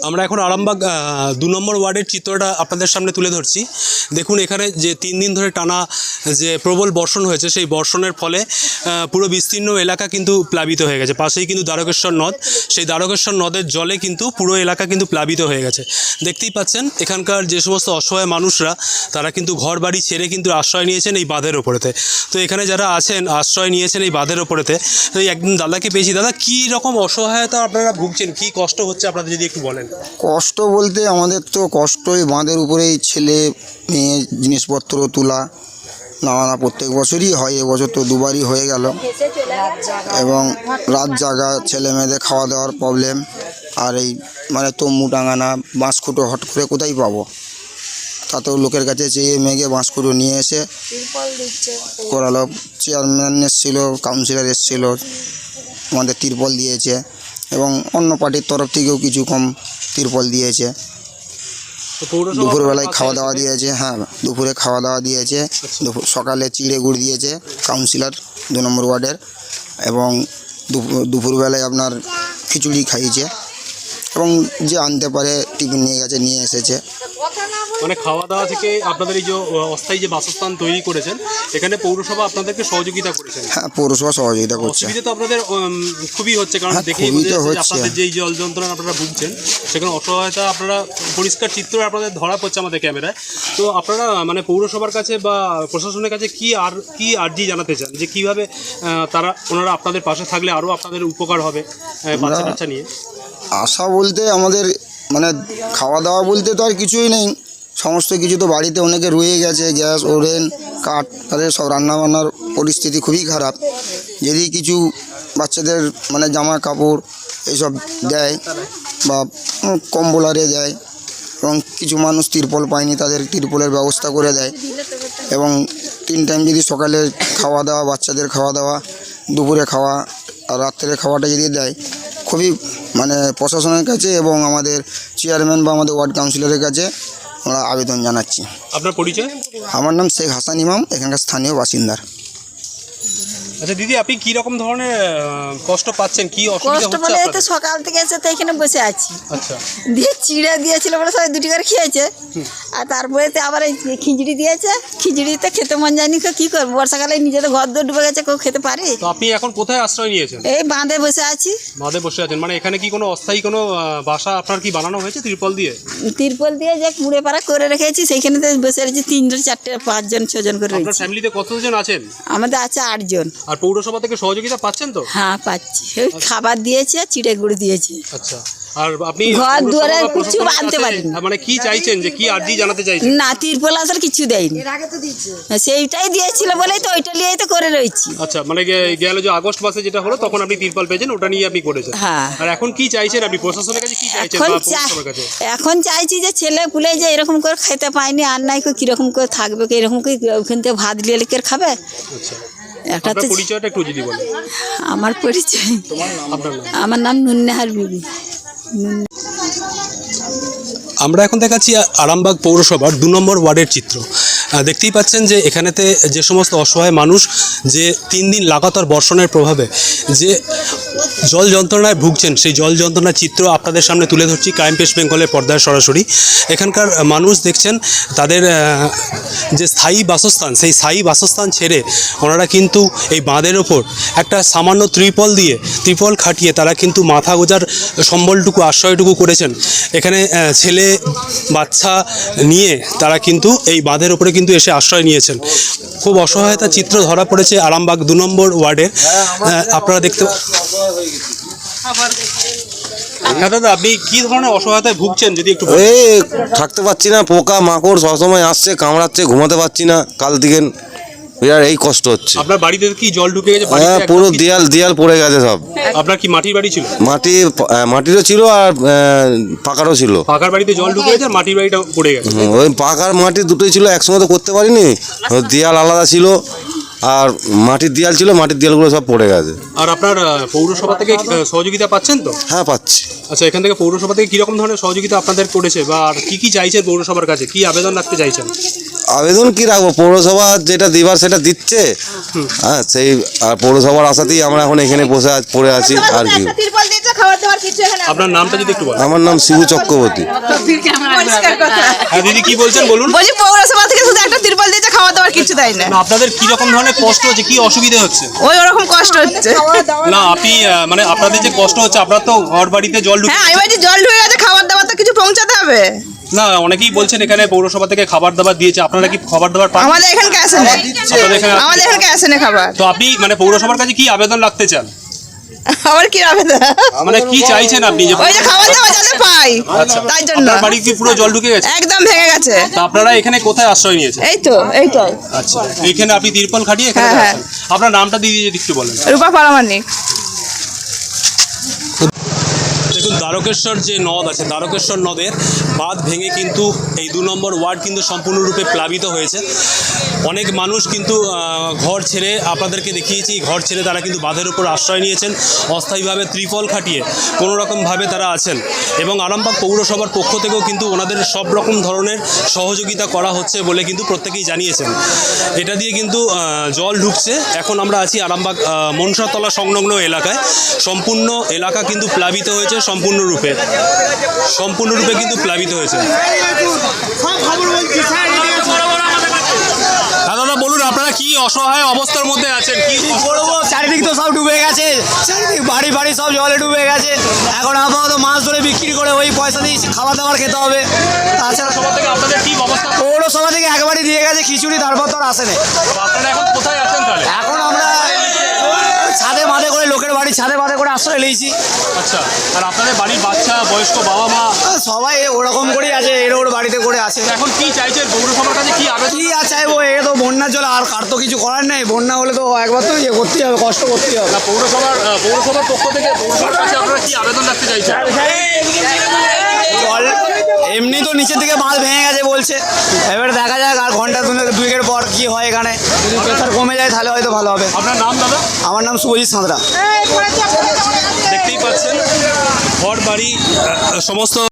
আমরা এখন আরামবাগ 2 নম্বর ওয়ার্ডের চিত্রটা আপনাদের সামনে তুলে ধরছি। দেখুন এখানে যে 3 দিন ধরে টানা যে প্রবল বর্ষণ হয়েছে, সেই বর্ষণের ফলে পুরো বিস্তীর্ণ এলাকা কিন্তু প্লাবিত হয়ে গেছে। পাশেই কিন্তু দ্বারকেশ্বর নদ, সেই দ্বারকেশ্বর নদের জলে কিন্তু পুরো এলাকা কিন্তু প্লাবিত হয়ে গেছে। দেখতেই পাচ্ছেন এখানকার যে সমস্ত অসহায় মানুষরা, তারা কিন্তু ঘর বাড়ি ছেড়ে কিন্তু আশ্রয় নিয়েছেন এই বাঁধের ওপরেতে। তো এখানে যারা আছেন আশ্রয় নিয়েছেন এই বাঁধের ওপরেতে, তো একদিন দাদাকে পেয়েছি। দাদা, কী রকম অসহায়তা আপনারা ভুগছেন, কী কষ্ট হচ্ছে আপনাদের যদি একটু বলেন। কষ্ট বলতে আমাদের তো কষ্টই বাঁধের উপরেই ছেলে মেয়ে জিনিসপত্র তোলা নানা প্রত্যেক বছরই হয়, এবছর তো দুবারই হয়ে গেল। এবং রাত জাগা, ছেলে মেয়েদের খাওয়া দাওয়ার প্রবলেম। আর এই মানে তম্বু টাঙানা, বাঁশখুঁটো হট করে কোথায় পাবো, তাতেও লোকের কাছে চেয়ে মেঘে বাঁশখুঁটো নিয়ে এসে করালো। চেয়ারম্যান এসেছিলো, কাউন্সিলর এসেছিলো, আমাদের তিরপল দিয়েছে। এবং অন্য পার্টির তরফ থেকেও কিছু কম তিরপল দিয়েছে। দুপুরবেলায় খাওয়া দাওয়া দিয়েছে। হ্যাঁ, দুপুরে খাওয়া দাওয়া দিয়েছে। সকালে চিড়ে গুড় দিয়েছে কাউন্সিলর 2 নম্বর ওয়ার্ডের। এবং দুপুরবেলায় আপনার খিচুড়ি খাইয়েছে। এবং যে আনতে পারে টিফিন নিয়ে গেছে, নিয়ে এসেছে। মানে খাওয়া দাওয়া থেকে আপনাদের এই যে অস্থায়ী যে বাসস্থান তৈরি করেছেন, এখানে পৌরসভা আপনাদেরকে সহযোগিতা করেছেন। হ্যাঁ, পৌরসভা সহযোগিতা করছে। অসুবিধা তো আপনাদের খুবই হচ্ছে, কারণ দেখেই আপনাদের যেই জল যন্ত্রণা আপনারা ভুগছেন, সেখানে অসহায়তা আপনারা পরিষ্কার চিত্র আপনাদের ধরা পড়ছে আমাদের ক্যামেরায়। তো আপনারা মানে পৌরসভার কাছে বা প্রশাসনের কাছে কি আর্জি জানাতে চান, যে কীভাবে ওনারা আপনাদের পাশে থাকলে আরও আপনাদের উপকার হবে বাচ্চা কাচ্চা নিয়ে? আশা বলতে আমাদের মানে খাওয়া দাওয়া বলতে তো আর কিছুই নেই, সমস্ত কিছু তো বাড়িতে অনেকে রয়ে গেছে। গ্যাস, ওভেন, কাঠ, তাদের সব রান্নাবান্নার পরিস্থিতি খুবই খারাপ। যদি কিছু বাচ্চাদের মানে জামা কাপড় এইসব দেয় বা কম্বল আরে দেয়, এবং কিছু মানুষ তিরপল পায়নি, তাদের তিরপলের ব্যবস্থা করে দেয়। এবং 3 টাইম যদি সকালে খাওয়া দাওয়া, বাচ্চাদের খাওয়া দাওয়া, দুপুরে খাওয়া আর রাত্রের খাওয়াটা যদি দেয়, খুবই মানে প্রশাসনের কাছে এবং আমাদের চেয়ারম্যান বা আমাদের ওয়ার্ড কাউন্সিলরের কাছে আমরা আবেদন জানাচ্ছি। আপনার পরিচয়? আমার নাম শেখ হাসান ইমাম, এখানকার স্থানীয় বাসিন্দার। আচ্ছা দিদি, আপনি কি রকম ধরনের কষ্ট পাচ্ছেন, কি অসুবিধা কষ্ট হচ্ছে বলে আপনাদের? তো সকাল থেকে এসে তো এখানে বসে আছি। আচ্ছা, দিয়ে চিড়ে দিয়েছিল বলে সবাই 2টি করে খেয়েছে। আর তারপরে তো আবার এই খিচুড়ি দিয়েছে। খিচুড়িতে খেতে মন যায়নি, কী করবো, বর্ষাকালে নিজেদের ঘর দৌড় ডুবে গেছে, কেউ খেতে পারে। তো আপনি এখন কোথায় আশ্রয় নিয়েছেন? এই বাঁধে বসে আছি। বাঁধে বসে আছেন, মানে এখানে কি কোনো অস্থায়ী কোনো বাসা আপনার কি বানানো হয়েছে তিরপল দিয়ে? তিরপল দিয়ে যে কুড়ে পাড়া করে রেখেছি, সেইখানে তো বসে রয়েছি 3 জন 4 জন 5 জন 6 জন করে আপনার রয়েছি। ফ্যামিলিতে কতজন আছেন? আমাদের আছে 8 জন। আর পৌরসভা থেকে সহযোগিতা পাচ্ছেন তো? হ্যাঁ, পাচ্ছি। ওই খাবার দিয়েছে, চিড়ে গুড় দিয়েছে। আচ্ছা, আর আপনি ঘর দুয়ারে পৌরসভা কিছু প্রশাসনের আনতে কাছে পারিনি। মানে কি চাইছেন, যে কি আর্জি জানাতে চাইছেন? না, তিরপল আসার কিছু দেয়নি। সেইটাই দিয়েছিল বলেই তো ওইটা নিয়েই তো করে রয়েছি। আচ্ছা, মানে গেল যে আগস্ট মাসে যেটা হলো, তখন আপনি তিরপল পেয়েছেন, ওটা নিয়ে আপনি করেছেন। হ্যাঁ। আর এখন কি চাইছেন আপনি প্রশাসনের কাছে, কি চাইছেন বা পৌরসভার কাছে? এখন চাইছি যে ছেলে পুলে যে এরকম করে খেতে পায়নি, আর নাই কীরকম করে থাকবে, এরকম করে ওখান থেকে ভাত নিয়ে লিখে খাবে। আচ্ছা, একটা তো আপনার পরিচয়টা একটু যদি বলেন। আমার পরিচয়, আপনার নাম? আমার নাম নুন্নেহার বিবি। আমরা এখন দেখাচ্ছি আরামবাগ পৌরসভার 2 নম্বর ওয়ার্ডের চিত্র। দেখতেই পাচ্ছেন যে এখানেতে যে সমস্ত অসহায় মানুষ যে 3 দিন লাগাতার বর্ষণের প্রভাবে যে জল যন্ত্রণায় ভুগছেন, সেই জল যন্ত্রণার চিত্র আপনাদের সামনে তুলে ধরছি ক্রাইম পেশ বেঙ্গলের পর্দায় সরাসরি। এখানকার মানুষ দেখছেন তাদের যে স্থায়ী বাসস্থান, সেই স্থায়ী বাসস্থান ছেড়ে ওনারা কিন্তু এই বাঁধের ওপর একটা সামান্য ত্রিপল খাটিয়ে তারা কিন্তু মাথা গোজার সম্বলটুকু, আশ্রয়টুকু করেছেন। এখানে ছেলে বাচ্চা নিয়ে তারা কিন্তু এই বাঁধের ওপরে কিন্তু এসে আশ্রয় নিয়েছেন। খুব অসহায়তা চিত্র ধরা পড়েছে আরামবাগ 2 নম্বর ওয়ার্ডের। আপনারা দেখতে দাদা, আপনি কি ধরনের অসহায়তায় ভুগছেন যদি একটু? থাকতে পারছি না, পোকা মাকড় সবসময় আসছে, কামড়াচ্ছে, ঘুমাতে পারছি না কাল থেকে। বিরাট এই কষ্ট হচ্ছে। আপনার বাড়িতে কি জল ঢুকে গেছে? হ্যাঁ, পুরো দেয়াল পড়ে গেছে সব। আপনার কি মাটির বাড়ি ছিল? মাটিরও ছিল আর পাকারও ছিল। পাকার বাড়িতে জল ঢুকে গেছে আর মাটির বাড়িটা পড়ে গেছে? ওই পাকার মাটি দুটোই ছিল, একসঙ্গে তো করতে পারিনি। দেয়াল আলাদা ছিল আর মাটির দেয়াল ছিল, মাটির দেয়ালগুলো সব পড়ে গেছে। আর আপনার পৌরসভা থেকে সহযোগিতা পাচ্ছেন তো? হ্যাঁ, পাচ্ছি। আচ্ছা, এখান থেকে পৌরসভা থেকে কীরকম ধরনের সহযোগিতা আপনাদের করেছে, বা আর কী চাইছেন পৌরসভার কাছে, কি আবেদন রাখতে চাইছেন? আবেদন কি রাখবো, পৌরসভা যেটা দিবার সেটা দিচ্ছে। হ্যাঁ, সেই আর পৌরসভার আশাতেই আমরা এখন এখানে পড়ে আছি। আর কি, তিরপল দিয়েছে, খাবার দাবার কিছু এখানে আপনার নামটা যদি একটু বলেন। আমার নাম শিবু চক্রবর্তী। পরিষ্কার কথা। হ্যাঁ দিদি, কি বলছেন বলুন। বলছি পৌরসভা থেকে শুধু একটা তিরপল দিয়েছে, খাবার দাবার কিছু দেয় না। না, আপনাদের কি রকম ধরনের কষ্ট হচ্ছে, কি অসুবিধা হচ্ছে? ওরকম কষ্ট হচ্ছে। না আপনি মানে আপনাদের যে কষ্ট হচ্ছে, আপনার তো ঘর বাড়িতে জল ঢুকে। হ্যাঁ, আমি বলছি জল ঢুকে গেছে, খাবার দাবার তো কিছু পৌঁছাতে হবে। না, অনেকেই বলছেন এখানে পৌরসভা থেকে খাবার দাবার দিয়েছে, আপনারা কি খাবার দাবার পান? আমাদের এখানে আসে না, আপনাদের এখানে আমাদের এখানে আসে না খাবার। তো আপনি মানে পৌরসভার কাছে কি আবেদন রাখতে চান? আবার কি আবেদন? মানে কি চাইছেন আপনি? যে ওই যে খাবার দাবার যাতে পাই, আচ্ছা, তাই জন্য। আপনার বাড়ি কি পুরো জল ঢুকে গেছে? একদম ভেঙে গেছে। তো আপনারা এখানে কোথায় আশ্রয় নিয়েছেন? এই তো, এইটাই। আচ্ছা, এইখানে আপনি তিরপল খাটিয়ে এখানে হ্যাঁ, আছেন। আপনার নামটা দিদি যদি একটু বলেন। রূপা পারামানিক। দেখুন, দ্বারকেশ্বর যে নদ আছে, দ্বারকেশ্বর নদের বাঁধ ভেঙে কিন্তু এই 2 নম্বর ওয়ার্ড কিন্তু সম্পূর্ণরূপে প্লাবিত হয়েছে। অনেক মানুষ কিন্তু ঘর ছেড়ে, আপনাদেরকে দেখিয়েছি, ঘর ছেড়ে তারা কিন্তু বাঁধের উপর আশ্রয় নিয়েছেন, অস্থায়ীভাবে ত্রিপল খাটিয়ে কোনো রকমভাবে তারা আছেন। এবং আরামবাগ পৌরসভার পক্ষ থেকেও কিন্তু ওনাদের সব রকম ধরনের সহযোগিতা করা হচ্ছে বলে কিন্তু প্রত্যেকেই জানিয়েছেন। এটা দিয়ে কিন্তু জল ঢুকছে। এখন আমরা আছি আরামবাগ মনসাতলা সংলগ্ন এলাকায়। সম্পূর্ণ এলাকা কিন্তু প্লাবিত হয়েছে, সম্পূর্ণরূপে কিন্তু প্লাবিত হয়েছে। দাদা বলুন, আপনারা কি অসহায় অবস্থার মধ্যে আছেন? কি করবো, চারিদিক তো সব ডুবে গেছে, চারিদিক বাড়ি বাড়ি সব জলে ডুবে গেছে। এখন আপাতত মাছ ধরে বিক্রি করে ওই পয়সা দিয়ে খাবার দাবার খেতে হবে। তাছাড়া সবার থেকে আপনাদের কি অবস্থা? পৌরসভা থেকে একবারই দিয়ে গেছে খিচুড়ি, তারপর তো আর আসে না। আপনারা এখন কোথায় আছেন তাহলে? এখন আমরা ছাদে বাঁধে করে, লোকের বাড়ি ছাদে বাঁধে করে আশ্রয় নিয়েছি। আচ্ছা, আর আপনাদের বাড়ির বাচ্চা, বয়স্ক বাবা মা সবাই ওরকম করেই আছে, এর ওর বাড়িতে করে আছে। এখন কি চাইছেন পৌরসভার কাছে? কি আবেদন? কি আর চাইবো, এ তো বন্যার জল, আর কার তো কিছু করার নেই। বন্যা হলে তো একবার তো ইয়ে করতেই হবে, কষ্ট করতেই হবে। না, পৌরসভার পক্ষ থেকে পৌরসভার কাছে আপনারা কি আবেদন রাখতে চাইছেন? জল এমনি তো নিচের দিকে বাঁধ ভেঙে গেছে বলছে, এবারে দেখা যাক আর ঘন্টা দুয়েকের পর কি হয় এখানে। যদি প্রেসার কমে যায় তাহলে হয়তো ভালো হবে। আপনার নাম দাদা? আমার নাম শুভজিৎ সাঁতরা। দেখতেই পাচ্ছেন ঘর বাড়ি সমস্ত